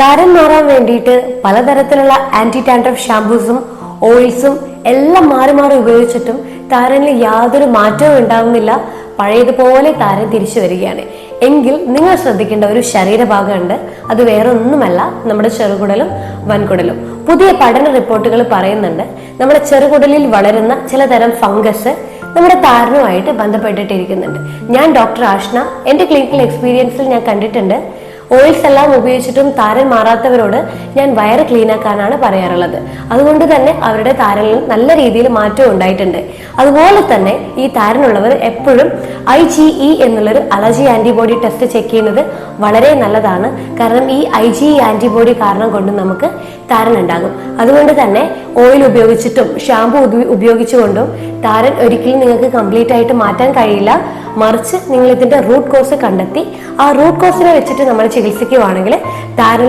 താരൻ മാറാൻ വേണ്ടിയിട്ട് പലതരത്തിലുള്ള ആന്റി ടാൻഡ്രഫ് ഷാംപൂസും ഓയിൽസും എല്ലാം മാറി മാറി ഉപയോഗിച്ചിട്ടും താരനിൽ യാതൊരു മാറ്റവും ഉണ്ടാവുന്നില്ല. പഴയതുപോലെ താരൻ തിരിച്ചു വരികയാണ്. എങ്കിൽ നിങ്ങൾ ശ്രദ്ധിക്കേണ്ട ഒരു ശരീരഭാഗമുണ്ട്. അത് വേറെ ഒന്നുമല്ല, നമ്മുടെ ചെറുകുടലും വൻകുടലും. പുതിയ പഠന റിപ്പോർട്ടുകൾ പറയുന്നുണ്ട്, നമ്മുടെ ചെറുകുടലിൽ വളരുന്ന ചിലതരം ഫംഗസ് നമ്മുടെ താരനുമായിട്ട് ബന്ധപ്പെട്ടിട്ടിരിക്കുന്നുണ്ട്. ഞാൻ ഡോക്ടർ ആഷ്ന, എന്റെ ക്ലിനിക്കൽ എക്സ്പീരിയൻസിൽ ഞാൻ കണ്ടിട്ടുണ്ട്. ഓയിൽസ് എല്ലാം ഉപയോഗിച്ചിട്ടും താരൻ മാറാത്തവരോട് ഞാൻ വയറ് ക്ലീൻ ആക്കാനാണ് പറയാറുള്ളത്. അതുകൊണ്ട് തന്നെ അവരുടെ താരനിൽ നല്ല രീതിയിൽ മാറ്റം ഉണ്ടായിട്ടുണ്ട്. അതുപോലെ തന്നെ ഈ താരനുള്ളവർ എപ്പോഴും IgE എന്നുള്ളൊരു അലർജി ആന്റിബോഡി ടെസ്റ്റ് ചെക്ക് ചെയ്യുന്നത് വളരെ നല്ലതാണ്. കാരണം ഈ IgE ആന്റിബോഡി കാരണം കൊണ്ട് നമുക്ക് താരൻ ഉണ്ടാകും. അതുകൊണ്ട് തന്നെ ഓയിൽ ഉപയോഗിച്ചിട്ടും ഷാമ്പു ഉപയോഗിച്ചുകൊണ്ടും താരൻ ഒരിക്കലും നിങ്ങൾക്ക് കംപ്ലീറ്റ് ആയിട്ട് മാറ്റാൻ കഴിയില്ല. മറിച്ച് നിങ്ങൾ ഇതിന്റെ റൂട്ട് കോസ് കണ്ടെത്തി ആ റൂട്ട് കോസിനെ വെച്ചിട്ട് നമ്മൾ ചികിത്സിക്കുകയാണെങ്കിൽ താരൻ